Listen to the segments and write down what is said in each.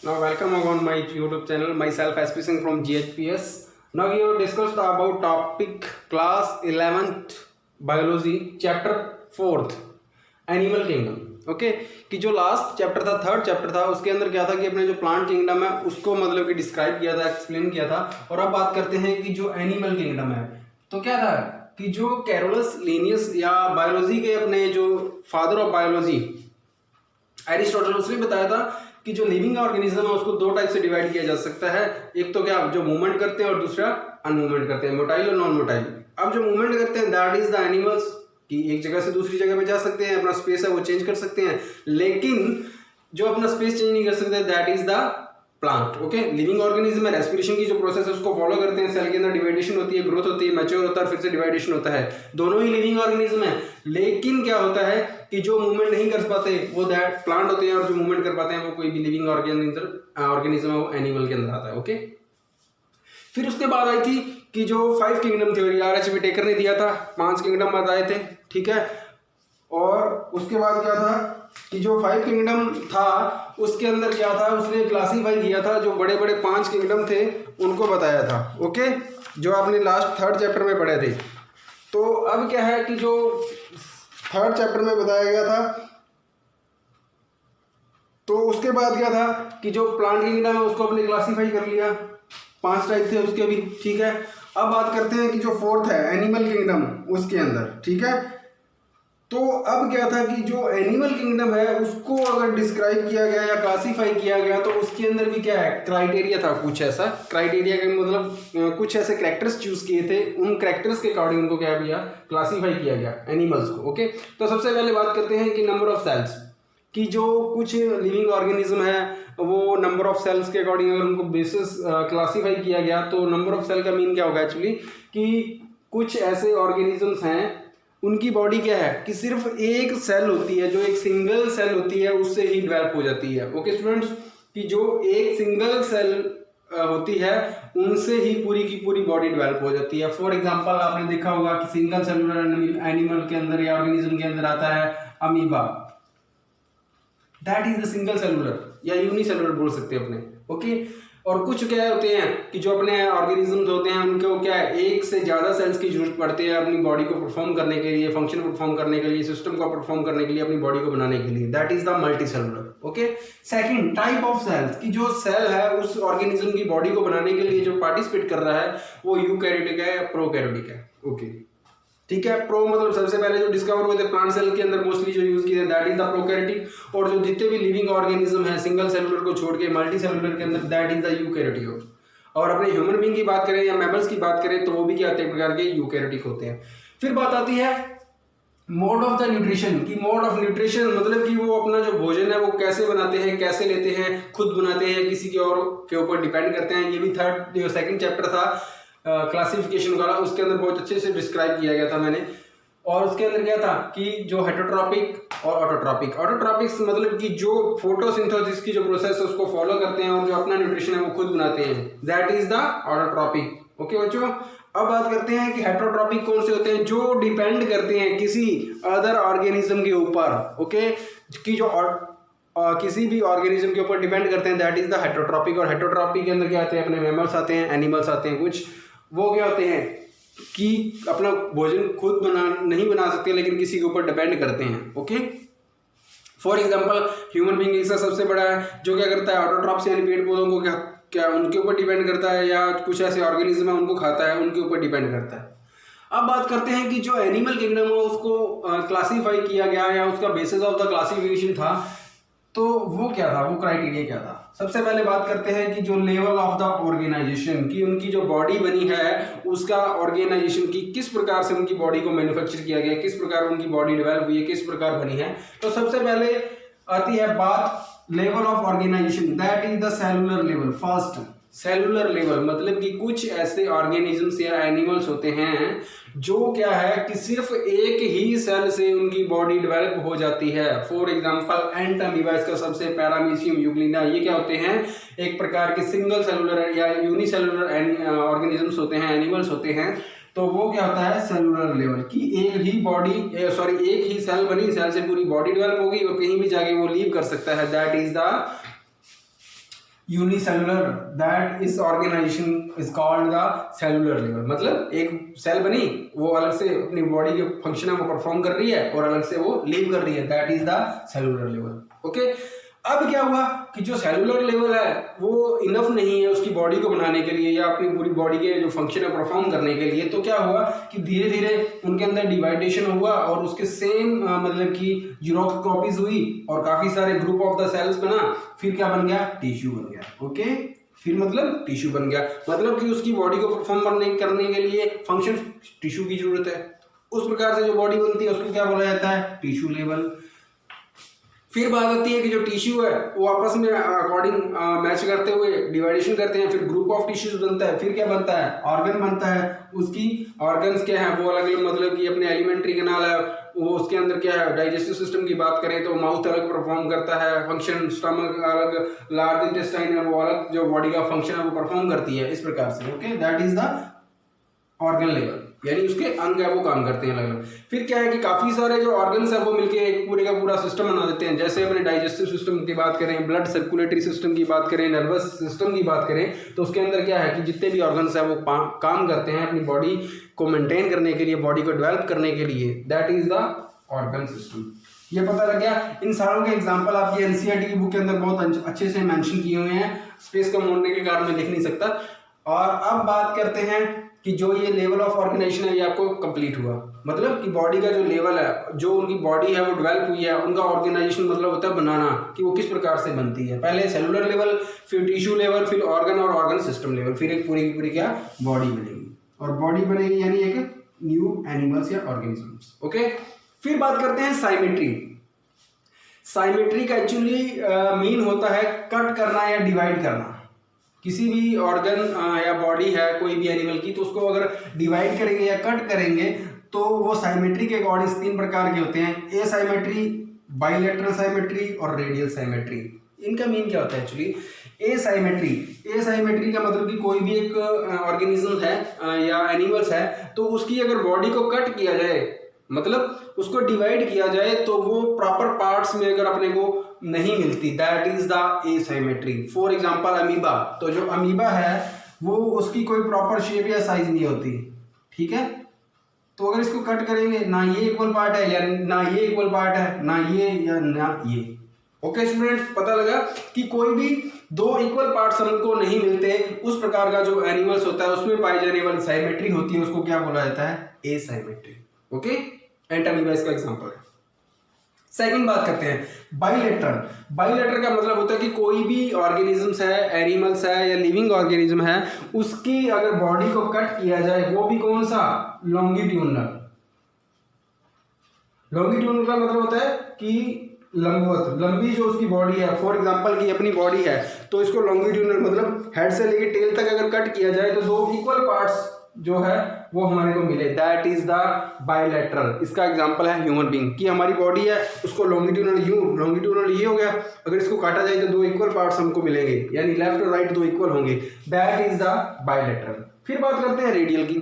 Now welcome on my YouTube channel. Myself SP Singh from GHPS. Now we have discussed about topic class 11th biology chapter 4th animal kingdom. Okay कि जो last chapter था, third chapter था, उसके अंदर क्या था कि अपने जो प्लांट किंगडम है उसको मतलब कि डिस्क्राइब किया था, एक्सप्लेन किया था. और अब बात करते हैं कि जो एनिमल किंगडम है तो क्या था कि जो कैरोलस लिनियस या बायोलॉजी के अपने जो फादर ऑफ बायोलॉजी एरिस्टोटल, उसने बताया था कि जो लिविंग ऑर्गेनिज्म है उसको दो टाइप से डिवाइड किया जा सकता है. एक तो क्या जो मूवमेंट करते हैं और दूसरा अनमूवमेंट करते हैं, मोटाइल और नॉन मोटाइल. अब जो मूवमेंट करते हैं दैट इज द एनिमल्स कि एक जगह से दूसरी जगह पे जा सकते हैं, अपना स्पेस है वो चेंज कर सकते हैं. लेकिन जो अपना स्पेस चेंज नहीं कर सकते that is the plant. Okay, living organism है, रेस्पिरेशन की जो प्रोसेस है उसको फॉलो करते हैं. सेल के अंदर डिवाइडेशन होती है, ग्रोथ होती है, मैच्योर होता है, फिर से डिवाइडेशन होता है. दोनों ही लिविंग ऑर्गेनिज्म है. लेकिन क्या होता है कि जो मूवमेंट नहीं कर पाते वो दैट प्लांट होते हैं, और जो मूवमेंट कर पाते हैं वो कोई भी लिविंग ऑर्गेनिज्म है वो एनिमल के अंदर आता है. ओके, फिर उसके बाद आई थी कि जो 5 किंगडम थ्योरी R.H. विटेकर ने दिया था, 5 किंगडम बताए थे. ठीक है, और उसके बाद क्या था कि जो 5 किंगडम था उसके अंदर क्या था, उसने क्लासीफाई किया था जो बड़े बड़े 5 किंगडम थे उनको बताया था. ओके, जो आपने लास्ट थर्ड चैप्टर में पढ़े थे. तो अब क्या है कि जो थर्ड चैप्टर में बताया गया था तो उसके बाद क्या था कि जो प्लांट किंगडम है उसको अपने क्लासीफाई कर लिया, 5 टाइप थे उसके भी. ठीक है, अब बात करते हैं कि जो फोर्थ है एनिमल किंगडम उसके अंदर. ठीक है, तो अब क्या था कि जो एनिमल किंगडम है उसको अगर डिस्क्राइब किया गया या क्लासीफाई किया गया तो उसके अंदर भी क्या है क्राइटेरिया था. कुछ ऐसा क्राइटेरिया का मतलब कुछ ऐसे कैरेक्टर्स चूज किए थे, उन कैरेक्टर्स के अकॉर्डिंग उनको क्या किया, क्लासीफाई किया गया एनिमल्स को. ओके, तो सबसे पहले बात करते हैं कि नंबर ऑफ सेल्स कि जो कुछ लिविंग ऑर्गेनिज्म है वो नंबर ऑफ सेल्स के अकॉर्डिंग अगर उनको बेसिस क्लासीफाई किया गया तो नंबर ऑफ सेल का मीन क्या होगा एक्चुअली कि कुछ ऐसे ऑर्गेनिजम्स हैं उनकी बॉडी क्या है कि सिर्फ एक सेल होती है, जो एक सिंगल सेल होती है उससे ही डेवलप हो जाती है. ओके स्टूडेंट्स, कि जो एक सिंगल सेल होती है उनसे ही पूरी की पूरी बॉडी डेवलप हो जाती है. फॉर एग्जांपल आपने देखा होगा कि सिंगल सेलुलर एनिमल के अंदर या ऑर्गेनिज्म के अंदर आता है amoeba, that is the single cellular या यूनिसेलुलर बोल सकते हैं अपने. ओके, और कुछ क्या होते हैं कि जो अपने ऑर्गेनिजम्स होते हैं उनको क्या है एक से ज़्यादा सेल्स की जरूरत पड़ती है अपनी बॉडी को परफॉर्म करने के लिए, फंक्शन परफॉर्म करने के लिए, सिस्टम को परफॉर्म करने के लिए, अपनी बॉडी को बनाने के लिए. That is the multi cellular. Okay, second type of cells कि जो सेल है उस ऑर्गेनिज्म की बॉडी को बनाने के लिए जो पार्टिसिपेट कर रहा है वो यूकैरियोटिक है या प्रोकैरियोटिक है. ओके, ठीक है, प्रो मतलब सबसे पहले जो डिस्कवर हुए थे प्लांट सेल के अंदर मोस्टली जो यूज किए दैट इज द प्रोकैरियोटिक, और जो जितने भी लिविंग ऑर्गेनिज्म है सिंगल सेलुलर को छोड़ के मल्टी सेलुलर के अंदर दैट इज द यूकैरियोटिक. और अपने ह्यूमन बीइंग की बात करें या मैमल्स की बात करें तो वो भी क्या होते हैं प्रकार के यूकैरियोटिक होते हैं. फिर बात आती है मोड ऑफ द न्यूट्रिशन की मोड ऑफ न्यूट्रिशन मतलब कि वो अपना जो भोजन है वो कैसे बनाते हैं, कैसे लेते हैं, खुद बनाते हैं, किसी के और के ऊपर डिपेंड करते हैं. ये भी थर्ड सेकंड चैप्टर था क्लासिफिकेशन वाला, उसके अंदर बहुत अच्छे से डिस्क्राइब किया गया था मैंने. और उसके अंदर क्या था कि जो हेटरोट्रॉपिक और ऑटोट्रॉपिक. ऑटोट्रॉपिक्स मतलब कि जो फोटोसिंथेसिस की जो प्रोसेस है उसको फॉलो करते हैं और जो अपना न्यूट्रिशन है वो खुद बनाते हैं, that is the autotrophic. Okay बच्चों, अब बात करते हैं कि हेटरोट्रॉपिक कौन से होते हैं, जो डिपेंड करते हैं किसी अदर ऑर्गेनिज्म के ऊपर. ओके, कि जो किसी भी ऑर्गेनिज्म के ऊपर डिपेंड करते हैं दैट इज द हेटरोट्रॉपिक. और हेटरोट्रॉपिक के अंदर क्या आते हैं अपने मैमल्स आते हैं, एनिमल्स आते हैं. कुछ वो क्या होते हैं कि अपना भोजन खुद नहीं बना सकते लेकिन किसी के ऊपर डिपेंड करते हैं. Okay, for example human being इसका सबसे बड़ा है जो क्या करता है ऑटोट्रॉप्स यानी पेड़ पौधों को क्या उनके ऊपर डिपेंड करता है, या कुछ ऐसे ऑर्गेनिज्म है उनको खाता है, उनके ऊपर डिपेंड करता है. अब बात करते हैं कि जो एनिमल किंगडम है उसको क्लासीफाई किया गया या उसका बेसिस ऑफ द क्लासिफिकेशन था तो वो क्या था, वो क्राइटेरिया क्या था. सबसे पहले बात करते हैं कि जो लेवल ऑफ द ऑर्गेनाइजेशन की उनकी जो बॉडी बनी है उसका ऑर्गेनाइजेशन की किस प्रकार से उनकी बॉडी को मैन्युफैक्चर किया गया, किस प्रकार उनकी बॉडी डेवलप हुई है, किस प्रकार बनी है. तो सबसे पहले आती है बात level of organisation, that is the cellular level. First cellular level मतलब कि कुछ ऐसे ऑर्गेनिजम्स या एनिमल्स होते हैं जो क्या है कि सिर्फ एक ही सेल से उनकी बॉडी डेवलप हो जाती है. फॉर एग्जांपल एंट अमीबा, इसका सबसे पैरामीशियम यूग्लिना, ये क्या होते हैं एक प्रकार के सिंगल सेलुलर या यूनिसेलुलर ऑर्गेनिजम्स होते हैं, एनिमल्स होते हैं. तो वो क्या होता है सेलुलर लेवल की एक ही बॉडी एक ही सेल बनी, सेल से पूरी बॉडी डेवलप होगी और कहीं भी जाके वो लीव कर सकता है, that is the unicellular, that इस organisation is called the cellular level. मतलब एक सेल बनी, वो अलग से अपनी बॉडी के फंक्शन है वो परफॉर्म कर रही है और अलग से वो लीव कर रही है, that is the cellular level. Okay, अब क्या हुआ कि जो सेलुलर लेवल है वो इनफ नहीं है उसकी बॉडी को बनाने के लिए या अपनी पूरी बॉडी के जो फंक्शन है परफॉर्म करने के लिए। तो क्या हुआ कि धीरे धीरे उनके अंदर डिवाइडेशन हुआ और उसके सेम मतलब कि जीरोक्स कॉपीज हुई और काफी सारे ग्रुप ऑफ द सेल्स बना, फिर क्या बन गया, टिश्यू बन गया। ओके, फिर मतलब टिश्यू बन गया, मतलब कि उसकी बॉडी को परफॉर्म करने के लिए फंक्शन टिश्यू की जरूरत है। उस प्रकार से जो बॉडी बनती है उसको क्या बोला जाता है, टिश्यू लेवल। फिर बात आती है कि जो टिश्यू है वो आपस में अकॉर्डिंग मैच करते हुए डिवाइडेशन करते हैं, फिर ग्रुप ऑफ टिश्यूज बनता है, फिर क्या बनता है, ऑर्गन बनता है। उसकी ऑर्गन्स क्या है, वो अलग अलग, मतलब कि अपने एलिमेंट्री कैनाल है वो, उसके अंदर क्या है, डाइजेस्टिव सिस्टम की बात करें तो माउथ अलग परफॉर्म करता है फंक्शन, स्टमक अलग, लार्ज इंटेस्टाइन है वो अलग जो बॉडी का फंक्शन है वो परफॉर्म करती है, इस प्रकार से। Okay, that is the organ level, यानी उसके अंग है वो काम करते हैं अलग अलग। फिर क्या है कि काफी सारे जो ऑर्गन्स है वो मिलके एक पूरे का पूरा सिस्टम बना देते हैं। जैसे अपने डाइजेस्टिव सिस्टम की बात करें, ब्लड सर्कुलेटरी सिस्टम की बात करें, नर्वस सिस्टम की बात करें, तो उसके अंदर क्या है कि जितने भी ऑर्गन्स है वो काम करते हैं अपनी बॉडी को मेंटेन करने के लिए, बॉडी को डेवलप करने के लिए, that is the organ system. ये पता लग गया। इन सारों के एग्जाम्पल आपकी एनसीईआरटी की बुक के अंदर बहुत अच्छे से मेंशन किए हुए हैं, स्पेस कम होने के कारण मैं लिख नहीं सकता। और अब बात करते हैं कि जो ये लेवल ऑफ ऑर्गेनाइजेशन है ये आपको कंप्लीट हुआ, मतलब कि बॉडी का जो लेवल है, जो उनकी बॉडी है वो डेवलप हुई है, उनका ऑर्गेनाइजेशन मतलब होता है बनाना, कि वो किस प्रकार से बनती है। पहले सेलुलर लेवल, फिर टिश्यू लेवल, फिर ऑर्गन और ऑर्गन सिस्टम लेवल, फिर एक पूरी की पूरी क्या बॉडी बनेगी। और बॉडी बनेगी यानी एक न्यू एनिमल्स या ऑर्गेनिजम्स। ओके, फिर बात करते हैं साइमेट्री। साइमेट्री का एक्चुअली मीन होता है कट करना या डिवाइड करना। किसी भी ऑर्गन या बॉडी है कोई भी एनिमल की, तो उसको अगर डिवाइड करेंगे या कट करेंगे तो वो साइमेट्री के अकॉर्डिंग 3 प्रकार के होते हैं, ए साइमेट्री, बाइलेटरल साइमेट्री और रेडियल साइमेट्री। इनका मीन क्या होता है एक्चुअली, ए साइमेट्री, ए साइमेट्री का मतलब कि कोई भी एक ऑर्गेनिज्म है या एनिमल्स है तो उसकी अगर बॉडी को कट किया जाए, मतलब उसको डिवाइड किया जाए, तो वो प्रॉपर पार्ट्स में अगर अपने को नहीं मिलती, that is the asymmetry. For example amoeba, तो जो अमीबा है वो उसकी कोई प्रॉपर शेप या साइज नहीं होती, ठीक है। तो अगर इसको कट करेंगे, ना ये इक्वल पार्ट है या ना ये इक्वल पार्ट है, ना ये या ना ये। ओके स्टूडेंट्स, पता लगा कि कोई भी 2 इक्वल पार्ट्स हमको नहीं मिलते, उस प्रकार का जो एनिमल्स होता है उसमें पाई जाने वाली साइमेट्री होती है, उसको क्या बोला जाता है, एसाइमेट्री। ओके, एंड अमीबा इसका एग्जांपल है। सेकंड बात करते हैं बाइलेटरल। बाइलेटरल का मतलब होता है कि कोई भी ऑर्गेनिजम्स है, एनिमल्स है या लिविंग ऑर्गेनिज्म है, उसकी अगर बॉडी को कट किया जाए, वो भी कौन सा, लॉन्गिट्यूडनल। लॉन्गिट्यूडनल का मतलब होता है कि लंबवत, लंबी जो उसकी बॉडी है। फॉर एग्जांपल की अपनी बॉडी है तो इसको लॉन्गिट्यूडनल मतलब हेड से लेके टेल तक अगर कट किया जाए तो 2 इक्वल पार्ट्स जो है वो हमारे को मिले, दैट इज द बाइलेटरल। इसका एग्जांपल है ह्यूमन बीइंग, कि हमारी बॉडी है उसको लॉन्गिट्यूडनल ये हो गया, अगर इसको काटा जाए तो 2 इक्वल पार्ट्स हमको मिलेंगे, यानी लेफ्ट और राइट 2 इक्वल होंगे, दैट इज द बाइलेटरल। फिर बात करते हैं रेडियल की।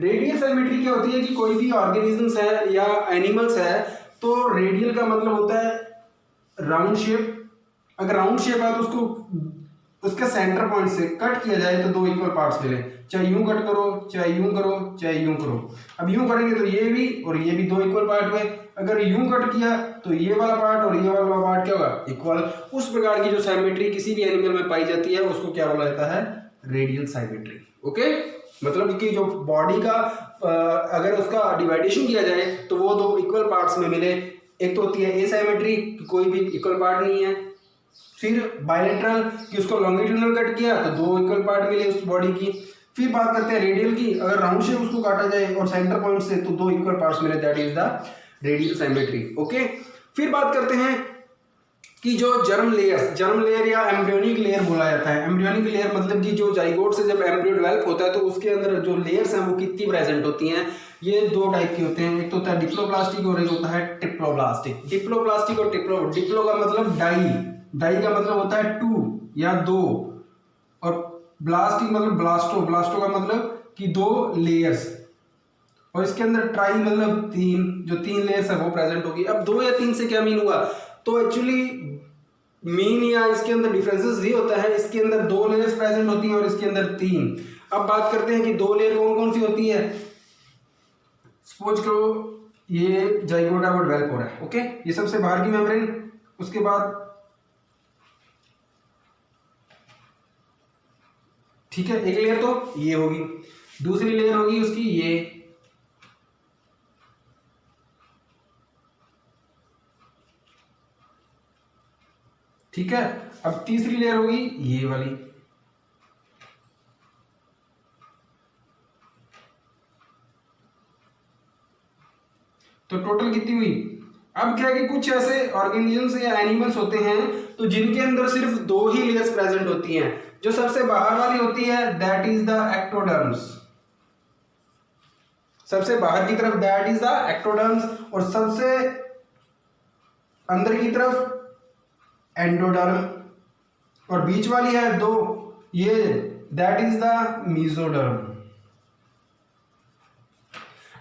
रेडियल साइमेट्री क्या होती है कि कोई भी ऑर्गेनिजम्स है या एनिमल्स है तो रेडियल का मतलब होता है राउंड शेप। अगर राउंड शेप है तो उसको उसके सेंटर पॉइंट से कट किया जाए तो 2 इक्वल पार्ट्स मिले, चाहे यूं कट करो, चाहे यूं करो, चाहे यूं करो। अब यूं करेंगे तो ये भी और ये भी 2 इक्वल पार्ट हुए। अगर यूं कट किया तो ये वाला पार्ट और ये वाला पार्ट क्या होगा, इक्वल। उस प्रकार की जो साइमेट्री किसी भी एनिमल में पाई जाती है उसको क्या बोला जाता है, रेडियल साइमेट्री। ओके, मतलब कि जो बॉडी का अगर उसका डिवाइडेशन किया जाए तो वो 2 इक्वल पार्ट्स में मिले। एक तो होती है एसाइमेट्री, कोई भी इक्वल पार्ट नहीं है। फिर बाइलेटरल कि उसको लॉन्गिट्यूडनल कट किया तो 2 इक्वल पार्ट मिले उस बॉडी की। फिर बात करते हैं रेडियल की, अगर राउंड शेप उसको काटा जाए और सेंटर पॉइंट से तो 2 इक्वल पार्ट्स मिले, that is the radial symmetry. Okay, फिर बात करते हैं कि जो जर्म लेयर या एम्ब्रियोनिक लेयर बोला जाता है। एम्ब्रियोनिक लेयर मतलब कि जो जाइगोट से जब एम्ब्रियो डेवलप होता है तो उसके अंदर जो लेयर्स हैं वो कितनी प्रेजेंट होती हैं। ये 2 टाइप के होते हैं, एक तो होता है डिप्लोप्लास्टिक और एक होता है ट्रिप्लोप्लास्टिक। डिप्लोप्लास्टिक और डिप्लो का मतलब डाई का मतलब होता है 2 या 2, और ब्लास्टिक मतलब ब्लास्टो का मतलब कि 2 लेयर्स, और इसके अंदर ट्राई मतलब 3, जो 3 लेयर्स है वो प्रेजेंट होगी। अब 2 या 3 से क्या मीन हुआ, तो एक्चुअली मीन या इसके अंदर डिफरेंसेस ये होता है, इसके अंदर 2 लेयर्स प्रेजेंट होती हैं और इसके अंदर 3। अब बात करते हैं कि 2 लेयर कौन कौन सी होती है। सपोज करो ये जाइगोट और डेवलप हो रहा है, ओके, ये सबसे बाहर की मेम्ब्रेन, उसके बाद ठीक है, एक लेयर तो ये होगी, दूसरी लेयर होगी उसकी ये, ठीक है। अब तीसरी लेयर होगी ये वाली, तो टोटल कितनी हुई। अब क्या है कि कुछ ऐसे ऑर्गेनिजम्स या एनिमल्स होते हैं तो जिनके अंदर सिर्फ 2 ही लेयर्स प्रेजेंट होती हैं। जो सबसे बाहर वाली होती है दैट इज द एक्टोडर्म्स, सबसे बाहर की तरफ दैट इज द एक्टोडर्म्स, और सबसे अंदर की तरफ एंडोडर्म, और बीच वाली है 2 ये दैट इज द मीजोडर्म।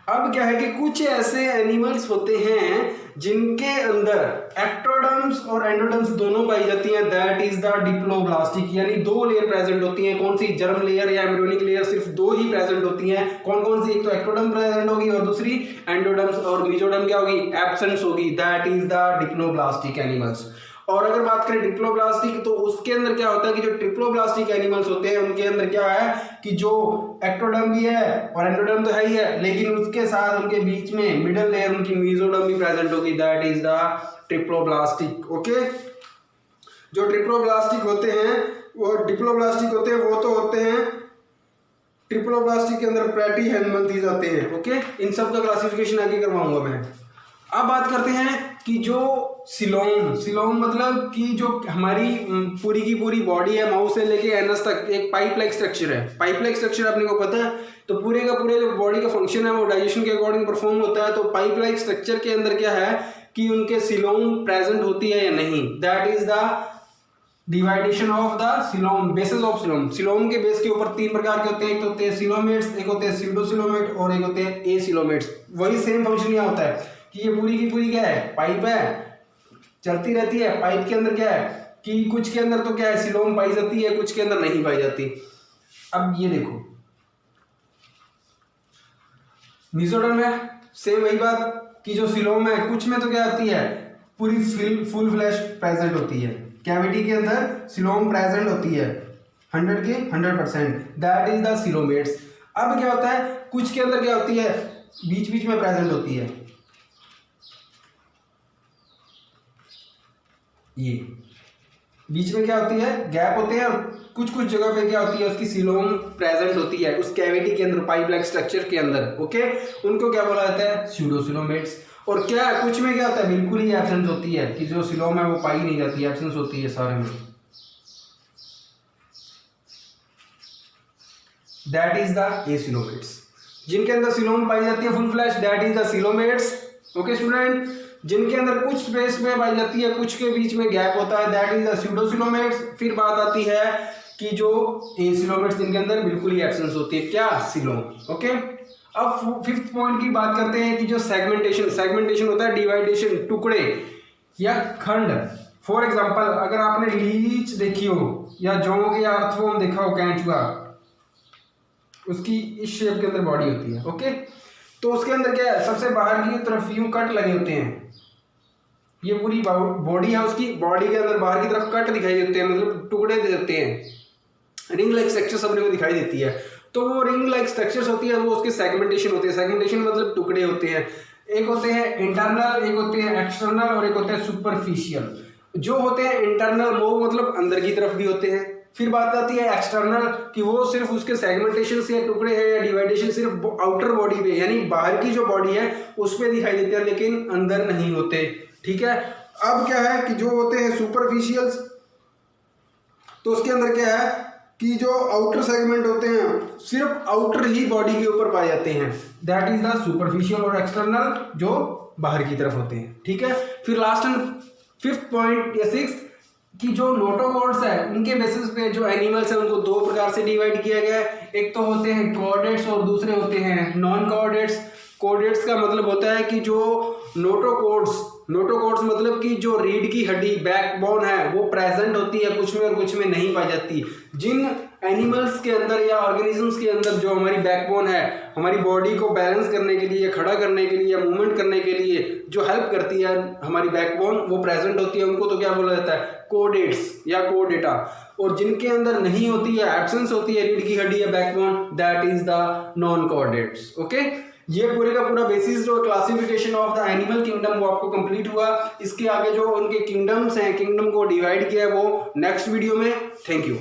अब क्या है कि कुछ ऐसे एनिमल्स होते हैं जिनके अंदर एक्टोडर्म्स और एंडोडर्म्स दोनों पाई जाती हैं, दैट इज द डिप्लोब्लास्टिक, यानी 2 लेयर प्रेजेंट होती हैं। कौन सी, जर्म लेयर या एम्ब्रियोनिक लेयर, सिर्फ 2 ही प्रेजेंट होती हैं। कौन कौन सी, एक तो एक्टोडर्म प्रेजेंट होगी और दूसरी एंडोडर्म्स, और मीजोडर्म क्या होगी, एब्सेंस होगी, that is the diploblastic animals. और अगर बात करें डिप्लोब्लास्टिक, तो उसके अंदर क्या होता है कि जो डिप्लोब्लास्टिक एनिमल्स होते हैं उनके अंदर क्या है कि जो एक्टोडर्म भी है और एंडोडर्म तो है ही है, लेकिन उसके साथ उनके बीच में मिडिल लेयर उनकी मीजोडर्म भी प्रेजेंट होगी, that is the diploblastic. Okay, जो डिप्लोब्लास्टिक होते हैं वो डिप्लोब्लास्टिक होते हैं, वो तो होते हैं ट्रिप्लोब्लास्टिक के अंदर प्लेटी हेलमिंथेस आते हैं। ओके, इन सब का क्लासिफिकेशन आगे करवाऊंगा मैं। अब बात करते हैं कि जो सिलोम मतलब कि जो हमारी पूरी की पूरी बॉडी है, माउथ से लेके एनस तक एक पाइप लाइक स्ट्रक्चर है। पाइप लाइक स्ट्रक्चर अपने को पता है, तो पूरे का पूरे जो बॉडी का फंक्शन है वो डाइजेशन के अकॉर्डिंग परफॉर्म होता है। तो पाइप लाइक स्ट्रक्चर के अंदर क्या है कि उनके सिलोम प्रेजेंट होती है या नहीं, that is the division of the coelom, basis of coelom. Coelom के बेस के ऊपर 3 प्रकार के होते हैं, एक होते हैं सिलोमेट्स, एक होते हैं स्यूडोसिलोमेट और एक होते हैं एसिलोमेट्स। वही सेम फंक्शन यहाँ होता है कि ये पूरी की पूरी क्या है, पाइप है, चलती रहती है। पाइप के अंदर क्या है कि कुछ के अंदर तो क्या है सिलोम पाई जाती है, कुछ के अंदर नहीं पाई जाती। अब ये देखो मीजोडर्म है, सेम वही बात कि जो सिलोम है कुछ में तो क्या आती है पूरी फुल फ्लैश प्रेजेंट होती है, कैविटी के अंदर सिलोम प्रेजेंट होती है 100 के 100%, दैट इज द सिलोमेट्स। अब क्या होता है कुछ के अंदर क्या होती है बीच बीच में प्रेजेंट होती है, ये बीच में क्या होती है गैप होते हैं, और कुछ कुछ जगह पे क्या होती है उसकी सिलोम प्रेजेंट होती है उस कैविटी के अंदर, पाइप लाइक स्ट्रक्चर के अंदर। ओके, उनको क्या बोला जाता है स्यूडोसिलोमेट्स। और क्या कुछ में क्या होता है बिल्कुल ही एब्सेंट होती है कि जो सिलोम है वो पाई नहीं जाती, एब्सेंस होती है सारे में, दैट इज द एसिलोमेट्स। जिनके अंदर सिलोम पाई जाती है full flash, that is the coelomates. Okay student, जिनके अंदर कुछ स्पेस में पाई जाती है, कुछ के बीच में गैप होता है, दैट इज द स्यूडोसिलोमेट्स। फिर बात आती है कि जो एसिलोमेट्स जिनके अंदर बिल्कुल ही एब्सेंस होती है, क्या सिलोम। ओके, अब 5th पॉइंट की बात करते हैं कि जो सेगमेंटेशन होता है डिवाइडेशन, टुकड़े या खंड। फॉर एग्जाम्पल अगर आपने लीच देखी हो या जोंक या अर्थवॉर्म देखा हो, कैंचुआ, उसकी इस शेप के अंदर बॉडी होती है। ओके, तो उसके अंदर क्या है सबसे बाहर की तरफ यूं कट लगे होते हैं, ये पूरी बॉडी है, उसकी बॉडी के अंदर बाहर की तरफ कट दिखाई देते हैं, मतलब टुकड़े देते हैं, रिंग लाइक स्ट्रक्चर्स अपने को दिखाई देती है। तो वो रिंग लाइक स्ट्रक्चर्स होती है वो उसके सेगमेंटेशन होते हैं। सेगमेंटेशन मतलब टुकड़े होते हैं, एक होते हैं इंटरनल, एक होते हैं एक्सटर्नल और एक होते हैं सुपरफिशियल। जो होते हैं इंटरनल वो मतलब अंदर की तरफ भी होते हैं। फिर बात आती है एक्सटर्नल कि वो सिर्फ उसके सेगमेंटेशन से या टुकड़े हैं या डिवाइडेशन सिर्फ आउटर बॉडी पे यानी बाहर की जो बॉडी है उस पे दिखाई देते हैं लेकिन अंदर नहीं होते। ठीक है, अब क्या है कि जो होते हैं सुपरफिशियल्स, तो उसके अंदर क्या है कि जो आउटर सेगमेंट होते हैं सिर्फ आउटर ही बॉडी के ऊपर पाए जाते हैं, दैट इज द सुपरफिशियल, और एक्सटर्नल जो बाहर की तरफ होते हैं। ठीक है, फिर लास्ट एंड 5th पॉइंट या 6th कि जो नोटोकॉर्ड्स है उनके बेसिस पे जो एनिमल्स है उनको 2 प्रकार से डिवाइड किया गया है। एक तो होते हैं कॉर्डेट्स और दूसरे होते हैं नॉन कॉर्डेट्स। कोडेट्स का मतलब होता है कि जो नोटोकोड्स मतलब कि जो रीढ़ की हड्डी बैकबोन है वो प्रेजेंट होती है कुछ में और कुछ में नहीं पाई जाती। जिन एनिमल्स के अंदर या ऑर्गेनिजम्स के अंदर जो हमारी बैकबोन है, हमारी बॉडी को बैलेंस करने के लिए, खड़ा करने के लिए या मूवमेंट करने के लिए जो हेल्प करती है हमारी बैकबोन, वो प्रेजेंट होती है, उनको तो क्या बोला जाता है, कोडेट्स या कोडेटा। और जिनके अंदर नहीं होती है, एब्सेंस होती है रीढ़ की हड्डी या backbone, that is the non कोडेट्स। Okay, ये पूरे का पूरा बेसिस जो classification of the animal kingdom वो आपको कंप्लीट हुआ। इसके आगे जो उनके किंगडम्स हैं, किंगडम को डिवाइड किया है वो नेक्स्ट वीडियो में। Thank you.